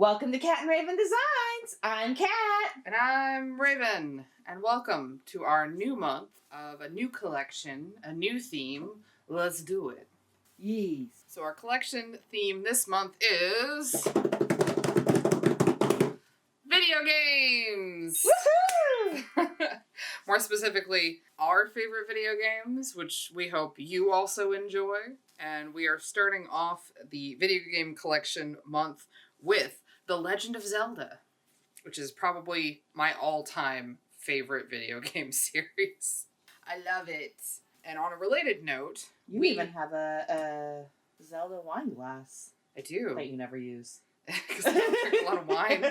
Welcome to Cat and Raven Designs. I'm Cat. And I'm Raven. And welcome to our new month of a new collection, a new theme. Let's do it. Yes. So our collection theme this month is video games. Woohoo! More specifically, our favorite video games, which we hope you also enjoy. And we are starting off the video game collection month with The Legend of Zelda, which is probably my all-time favorite video game series. I love it. And on a related note, You even have a Zelda wine glass. I do. That you never use. Because I don't drink a lot of wine.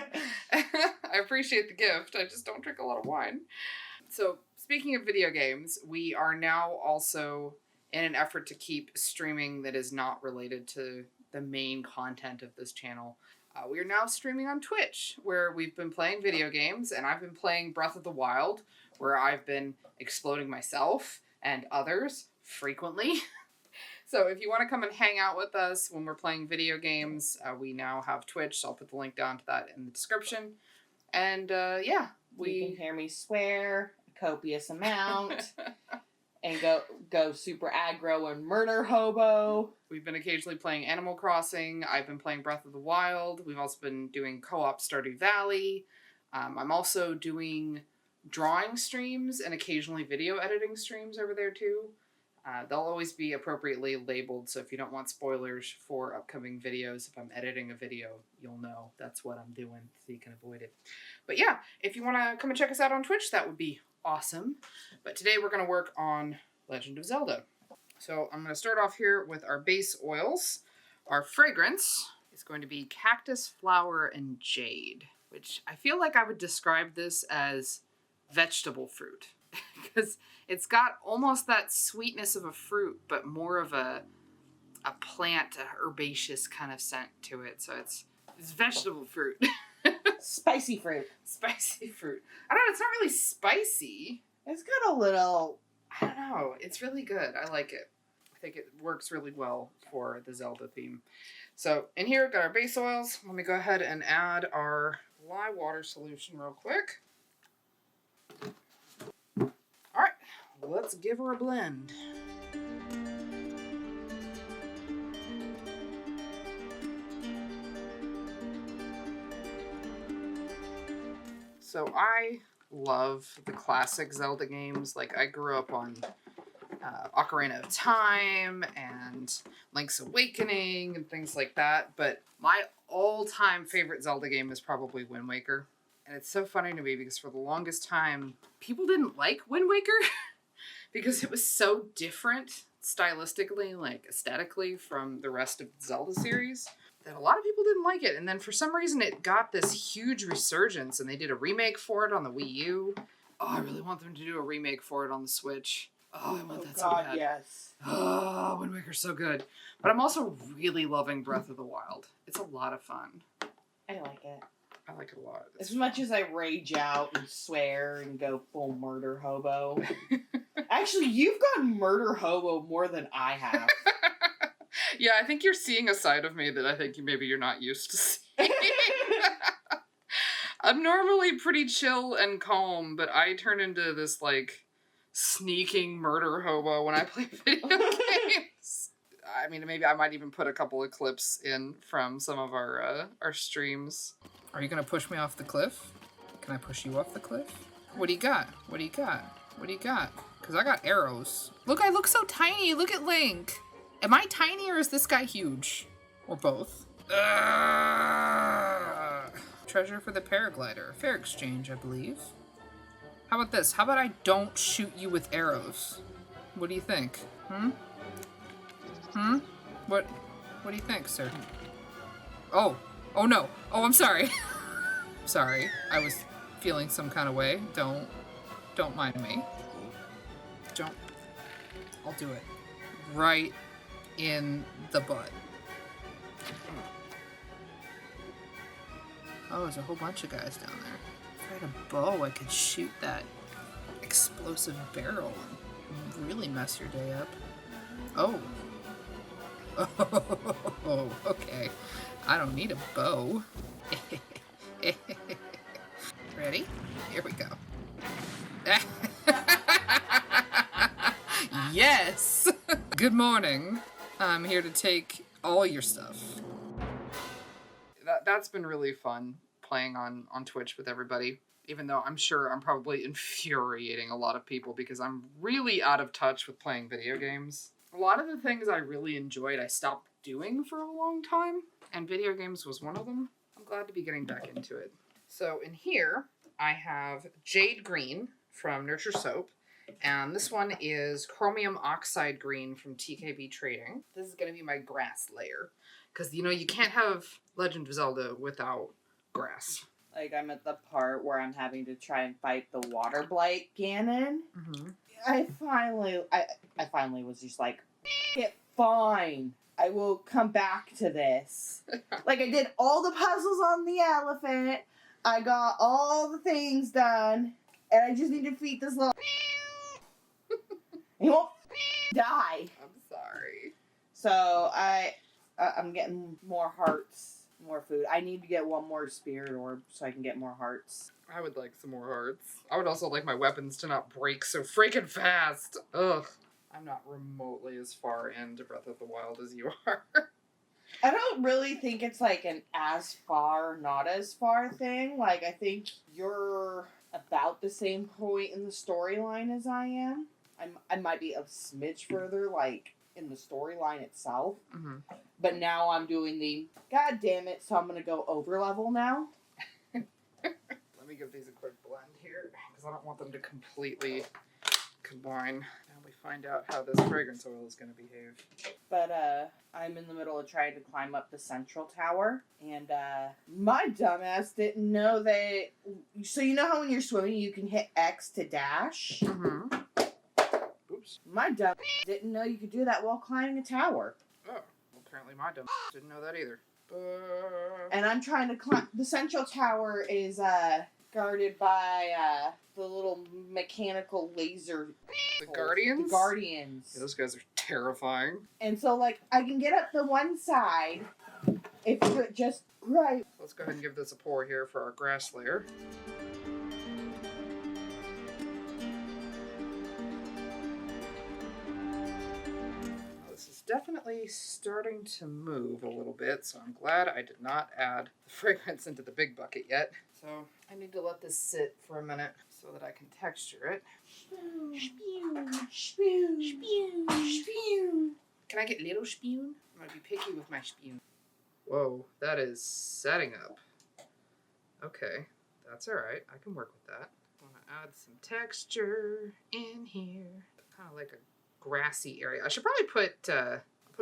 I appreciate the gift. I just don't drink a lot of wine. So, speaking of video games, we are now also in an effort to keep streaming that is not related to the main content of this channel. We are now streaming on Twitch, where we've been playing video games, and I've been playing Breath of the Wild, where I've been exploding myself and others frequently. So if you want to come and hang out with us when we're playing video games, we now have Twitch, so I'll put the link down to that in the description. And yeah, You can hear me swear a copious amount. And go super aggro and murder hobo. We've been occasionally playing Animal Crossing. I've been playing Breath of the Wild. We've also been doing co-op Stardew Valley. I'm also doing drawing streams and occasionally video editing streams over there too. They'll always be appropriately labeled, so if you don't want spoilers for upcoming videos, if I'm editing a video, you'll know that's what I'm doing, so you can avoid it. But yeah, if you want to come and check us out on Twitch, that would be awesome. But today we're going to work on Legend of Zelda. So I'm going to start off here with our base oils. Our fragrance is going to be cactus, flower, and jade, which I feel like I would describe this as vegetable fruit because it's got almost that sweetness of a fruit, but more of a plant, a herbaceous kind of scent to it. So it's vegetable fruit. Spicy fruit. Spicy fruit. I don't know, it's not really spicy. It's got a little... I don't know. It's really good. I like it. I think it works really well for the Zelda theme. So in here, we've got our base oils. Let me go ahead and add our lye water solution real quick. Alright, let's give her a blend. So I love the classic Zelda games. Like, I grew up on Ocarina of Time and Link's Awakening and things like that. But my all-time favorite Zelda game is probably Wind Waker. And it's so funny to me because for the longest time, people didn't like Wind Waker because it was so different stylistically, like aesthetically, from the rest of the Zelda series, that a lot of people didn't like it. And then for some reason it got this huge resurgence and they did a remake for it on the Wii U. Oh, I really want them to do a remake for it on the Switch. Oh, I want that so bad. Yes. Oh, Wind Waker's so good. But I'm also really loving Breath of the Wild. It's a lot of fun. I like it. I like it a lot. As much as I rage out and swear and go full murder hobo. Actually, you've gone murder hobo more than I have. Yeah, I think you're seeing a side of me that I think maybe you're not used to seeing. I'm normally pretty chill and calm, but I turn into this, like, sneaking murder hobo when I play video games. I mean, maybe I might even put a couple of clips in from some of our streams. Are you gonna push me off the cliff? Can I push you off the cliff? What do you got? What do you got? What do you got? Because I got arrows. Look, I look so tiny. Look at Link. Am I tiny or is this guy huge? Or both? Treasure for the paraglider. Fair exchange, I believe. How about this? How about I don't shoot you with arrows? What do you think? What do you think, sir? Oh no. Oh, I'm sorry. Sorry. I was feeling some kind of way. Don't mind me. I'll do it. Right in the butt. Oh, there's a whole bunch of guys down there. If I had a bow, I could shoot that explosive barrel and really mess your day up. Oh. Oh, okay. I don't need a bow. Ready? Here we go. Yes! Good morning. I'm here to take all your stuff. That's been really fun playing on Twitch with everybody. Even though I'm sure I'm probably infuriating a lot of people because I'm really out of touch with playing video games. A lot of the things I really enjoyed I stopped doing for a long time, and video games was one of them. I'm glad to be getting back into it. So in here, I have Jade Green from Nurture Soap, and this one is Chromium Oxide Green from TKB Trading. This is going to be my grass layer, because, you know, you can't have Legend of Zelda without grass. Like, I'm at the part where I'm having to try and fight the water blight Ganon. Mm-hmm. I finally was just like, get fine. I will come back to this. Like, I did all the puzzles on the elephant. I got all the things done. And I just need to defeat this little... He won't die. I'm sorry. So, I'm getting more hearts. More food. I need to get one more spirit orb so I can get more hearts. I would like some more hearts. I would also like my weapons to not break so freaking fast. Ugh. I'm not remotely as far into Breath of the Wild as you are. I don't really think it's like an as far, not as far thing. Like, I think you're about the same point in the storyline as I am. I might be a smidge further, like, in the storyline itself. Mm-hmm. But now I'm doing the, god damn it, so I'm going to go over level now. Let me give these a quick blend here, because I don't want them to completely combine. Now we find out how this fragrance oil is going to behave. But, I'm in the middle of trying to climb up the central tower, and, my dumbass didn't know that, so you know how when you're swimming you can hit X to dash? Mm-hmm. Oops. My dumb didn't know you could do that while climbing a tower. Oh, well, apparently my dumb didn't know that either. And I'm trying to climb. The central tower is guarded by the little mechanical laser. The Guardians? The Guardians. Yeah, those guys are terrifying. And so, like, I can get up the one side if you do it just right. Let's go ahead and give this a pour here for our grass layer. Definitely starting to move a little bit, so I'm glad I did not add the fragrance into the big bucket yet. So I need to let this sit for a minute so that I can texture it. Can I get little spoon? I'm gonna be picky with my spoon. Whoa, that is setting up. Okay, that's alright. I can work with that. I want to add some texture in here. Kind of like a grassy area. I should probably put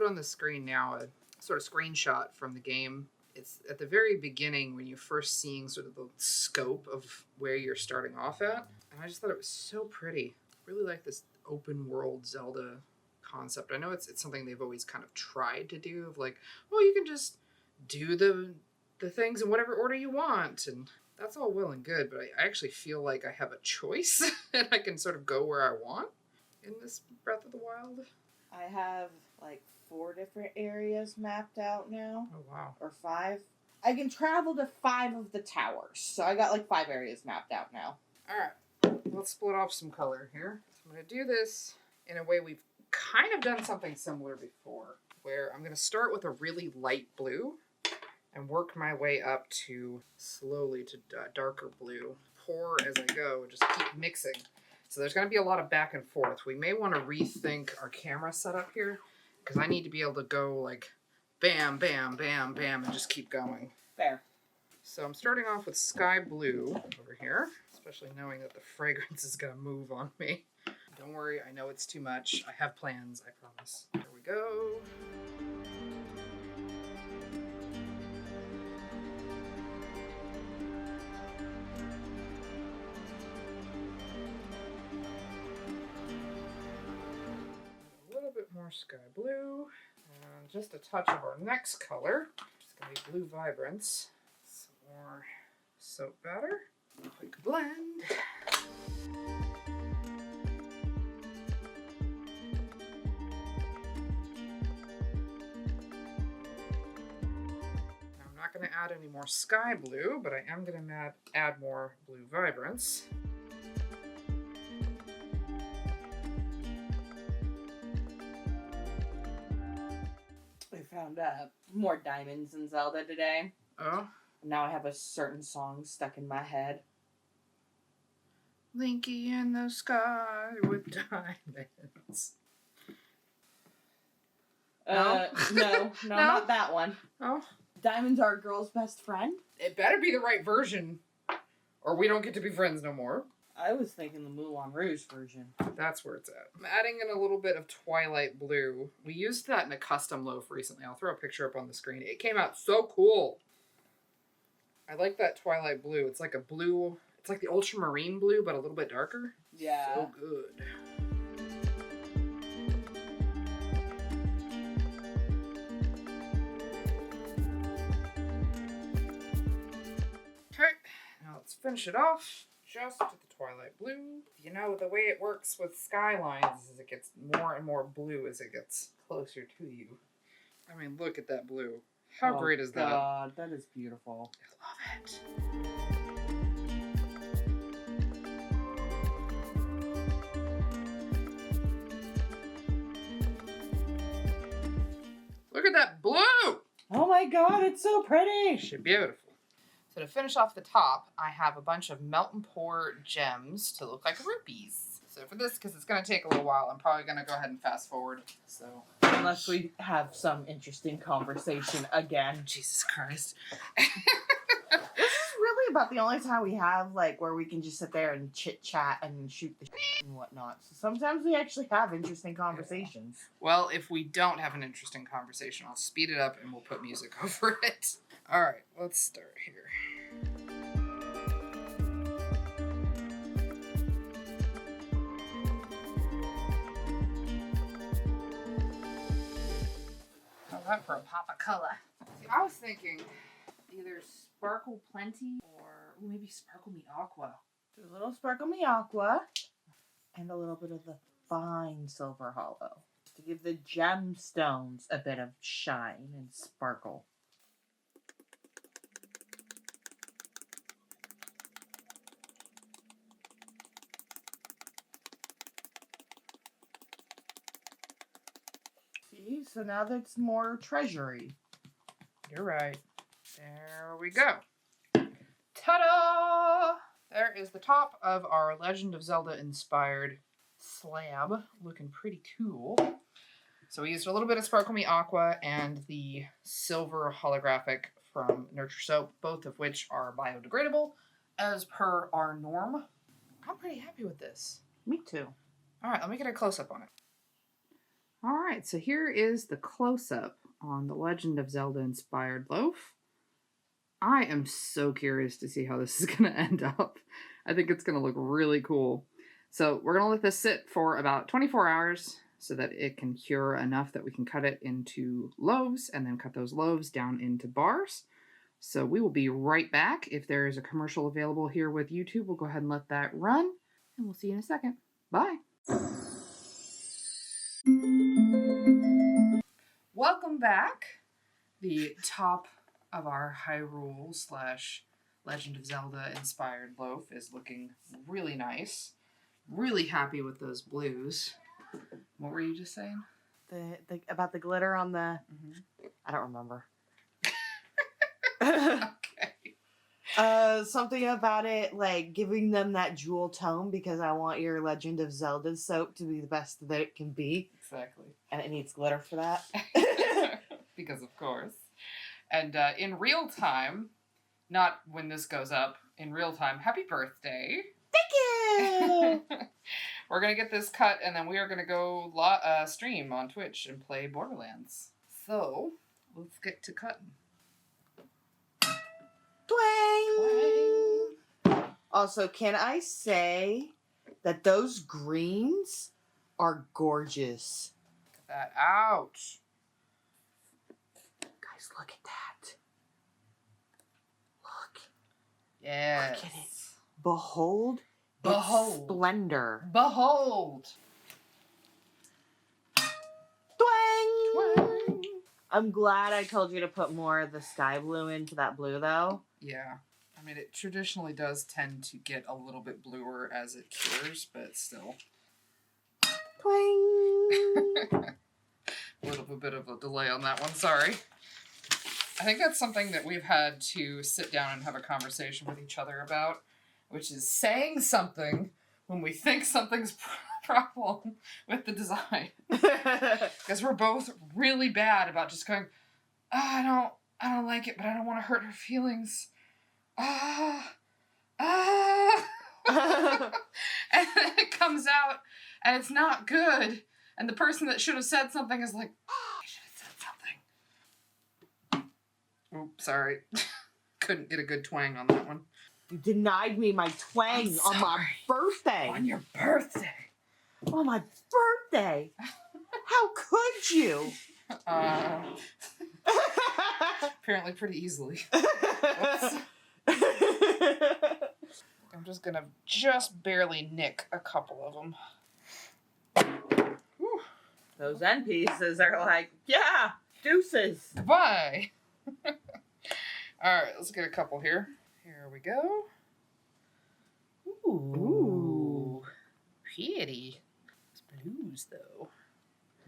on the screen now a sort of screenshot from the game. It's at the very beginning when you're first seeing sort of the scope of where you're starting off at. And I just thought it was so pretty. Really like this open world Zelda concept. I know it's something they've always kind of tried to do of like, oh, you can just do the things in whatever order you want. And that's all well and good, but I actually feel like I have a choice and I can sort of go where I want in this Breath of the Wild. I have like 4 different areas mapped out now. Oh, wow. Or 5. I can travel to 5 of the towers. So I got like 5 areas mapped out now. Alright, let's split off some color here. So I'm going to do this in a way we've kind of done something similar before, where I'm going to start with a really light blue and work my way up to slowly to darker blue. Pour as I go, just keep mixing. So there's going to be a lot of back and forth. We may want to rethink our camera setup here, because I need to be able to go like bam, bam, bam, bam, and just keep going. Fair. So I'm starting off with sky blue over here, especially knowing that the fragrance is going to move on me. Don't worry, I know it's too much. I have plans, I promise. There we go. More sky blue, and just a touch of our next color, which is going to be blue Vibrance. Some more soap batter, quick blend. Now I'm not going to add any more sky blue, but I am going to add more blue Vibrance. I found more diamonds in Zelda today. Oh? Now I have a certain song stuck in my head. Linky in the sky with diamonds. No, No? not that one. Oh? Diamonds are a girl's best friend? It better be the right version, or we don't get to be friends no more. I was thinking the Moulin Rouge version. That's where it's at. I'm adding in a little bit of Twilight blue. We used that in a custom loaf recently. I'll throw a picture up on the screen. It came out so cool. I like that Twilight blue. It's like a blue, it's like the ultramarine blue, but a little bit darker. Yeah. So good. Okay, now let's finish it off. Just with the Twilight blue. You know, the way it works with skylines is it gets more and more blue as it gets closer to you. I mean, look at that blue. How great is that? God, that is beautiful. I love it. Look at that blue! Oh my god, it's so pretty! Should be beautiful. So to finish off the top, I have a bunch of melt and pour gems to look like rupees. So for this, because it's going to take a little while, I'm probably going to go ahead and fast forward. So unless we have some interesting conversation again. Jesus Christ. This is really about the only time we have, like, where we can just sit there and chit-chat and shoot the shit and whatnot. So sometimes we actually have interesting conversations. Well, if we don't have an interesting conversation, I'll speed it up and we'll put music over it. All right, let's start here. How's that for a pop of color? See, I was thinking either Sparkle Plenty or maybe Sparkle Me Aqua. Do a little Sparkle Me Aqua and a little bit of the fine Silver Hollow to give the gemstones a bit of shine and sparkle. See, so now that's more treasury. You're right. There we go. Ta-da! There is the top of our Legend of Zelda inspired slab. Looking pretty cool. So we used a little bit of Sparkle Me Aqua and the silver holographic from Nurture Soap, both of which are biodegradable as per our norm. I'm pretty happy with this. Me too. All right, let me get a close-up on it. All right, so here is the close-up on the Legend of Zelda inspired loaf. I am so curious to see how this is going to end up. I think it's going to look really cool. So we're going to let this sit for about 24 hours so that it can cure enough that we can cut it into loaves and then cut those loaves down into bars. So we will be right back. If there is a commercial available here with YouTube, we'll go ahead and let that run, and we'll see you in a second. Bye. Welcome back. The top of our Hyrule / Legend of Zelda inspired loaf is looking really nice. Really happy with those blues. What were you just saying? The about the glitter on the... I don't remember. Okay. Something about it, like, giving them that jewel tone because I want your Legend of Zelda soap to be the best that it can be. Exactly. And it needs glitter for that. Because of course. And in real time, not when this goes up, in real time, happy birthday. Thank you! We're going to get this cut, and then we are going to go stream on Twitch and play Borderlands. So, let's get to cutting. Twang! Also, can I say that those greens are gorgeous? Get that out. Guys, look at that. Look. Yes. Look at it. Behold. Behold. Its splendor. Behold. Twang! Twang. I'm glad I told you to put more of the sky blue into that blue, though. Yeah. I mean, it traditionally does tend to get a little bit bluer as it cures, but still. Twing! A little bit of a delay on that one, sorry. I think that's something that we've had to sit down and have a conversation with each other about, which is saying something when we think something's problem with the design. Because we're both really bad about just going, oh, I don't like it, but I don't want to hurt her feelings. And then it comes out and it's not good. And the person that should have said something is like, I should have said something. Oops, sorry. Couldn't get a good twang on that one. You denied me my twang on my birthday. On your birthday. On my birthday. How could you? Apparently pretty easily. I'm just gonna barely nick a couple of them. Whew. Those end pieces are like, yeah, deuces. Goodbye. Alright, let's get a couple here. Here we go. Ooh. Pretty. It's blues, though.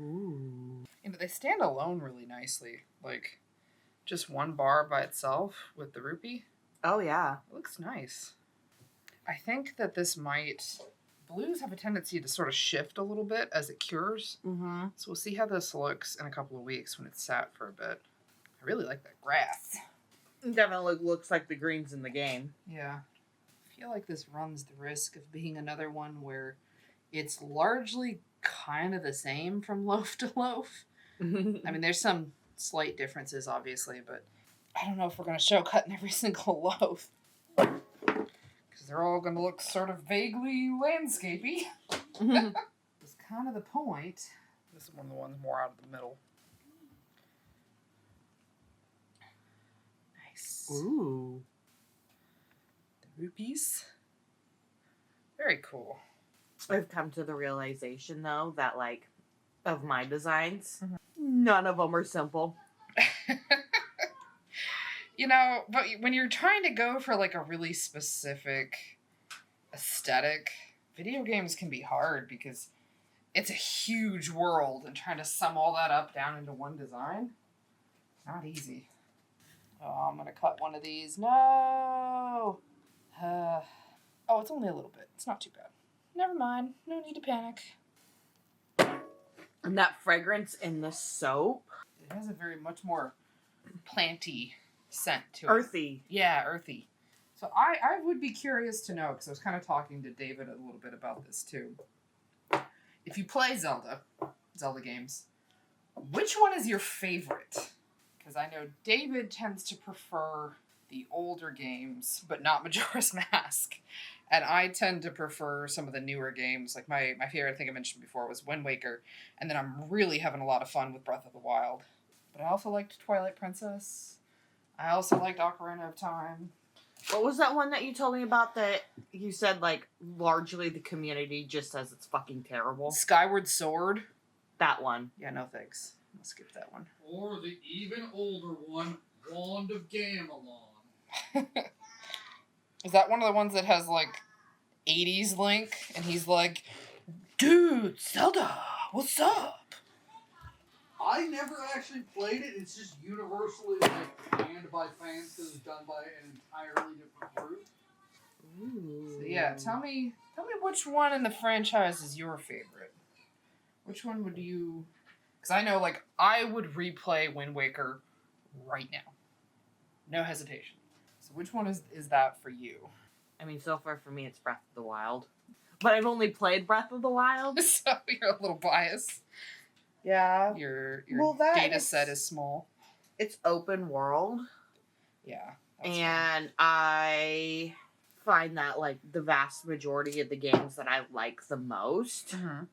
Ooh. And they stand alone really nicely. Like, just one bar by itself with the rupee. Oh, yeah. It looks nice. I think that this might... Blues have a tendency to sort of shift a little bit as it cures. Mm-hmm. So we'll see how this looks in a couple of weeks when it's sat for a bit. I really like that grass. It definitely looks like the greens in the game. Yeah. I feel like this runs the risk of being another one where it's largely kind of the same from loaf to loaf. I mean, there's some slight differences, obviously, but I don't know if we're going to show cutting every single loaf. Because they're all going to look sort of vaguely landscapey. That's kind of the point. This is one of the ones more out of the middle. Nice. Ooh. The rupees. Very cool. I've come to the realization, though, that, like, of my designs, none of them are simple. You know, but when you're trying to go for, like, a really specific aesthetic, video games can be hard because it's a huge world, and trying to sum all that up down into one design, not easy. Oh, I'm gonna cut one of these. No! Oh, it's only a little bit. It's not too bad. Never mind. No need to panic. And that fragrance in the soap. It has a very much more planty scent to it. Earthy. Yeah, earthy. So I would be curious to know, because I was kind of talking to David a little bit about this too. If you play Zelda games, which one is your favorite? Because I know David tends to prefer the older games, but not Majora's Mask. And I tend to prefer some of the newer games. Like my favorite, I think I mentioned before, was Wind Waker. And then I'm really having a lot of fun with Breath of the Wild. But I also liked Twilight Princess. I also liked Ocarina of Time. What was that one that you told me about that you said, like, largely the community just says it's fucking terrible? Skyward Sword. That one. Yeah, no thanks. I'll skip that one. Or the even older one, Wand of Gamelon. Is that one of the ones that has, like, 80s Link? And he's like, dude, Zelda, what's up? I never actually played it. It's just universally like panned by fans because it's done by an entirely different group. Ooh. So yeah, tell me which one in the franchise is your favorite. Which one would you... Because I know, like, I would replay Wind Waker right now. No hesitation. So which one is that for you? I mean, so far for me, it's Breath of the Wild. But I've only played Breath of the Wild. So you're a little biased. Yeah. Your that data is- set is small. It's open world. Yeah. that's And I find that, like, the vast majority of the games that I like the most fine.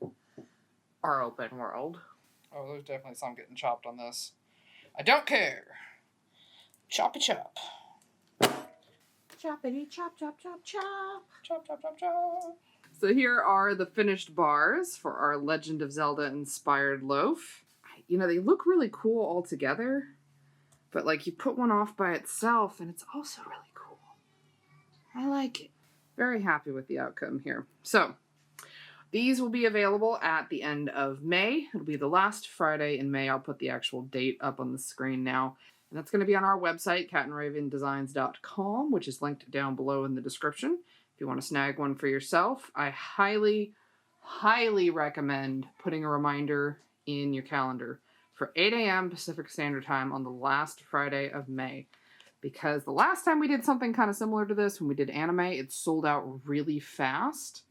are open world. Oh, there's definitely some getting chopped on this. I don't care. Choppy chop. Choppity chop, chop, chop, chop. Chop, chop, chop, chop. So here are the finished bars for our Legend of Zelda inspired loaf. I you know, they look really cool all together, but like you put one off by itself and it's also really cool. I like it. Very happy with the outcome here. So these will be available at the end of May. It'll be the last Friday in May. I'll put the actual date up on the screen now. And that's going to be on our website, catandravendesigns.com, which is linked down below in the description. If you want to snag one for yourself, I highly recommend putting a reminder in your calendar for 8 a.m. Pacific Standard Time on the last Friday of May. Because the last time we did something kind of similar to this, when we did anime, it sold out really fast.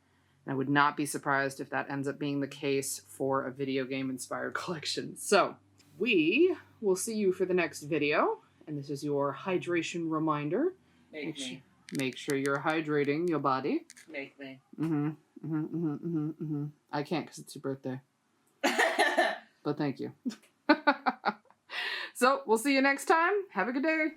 And I would not be surprised if that ends up being the case for a video game inspired collection. So we will see you for the next video. And this is your hydration reminder. Make sure you're hydrating your body. Make me. I can't because it's your birthday. But thank you. So we'll see you next time. Have a good day.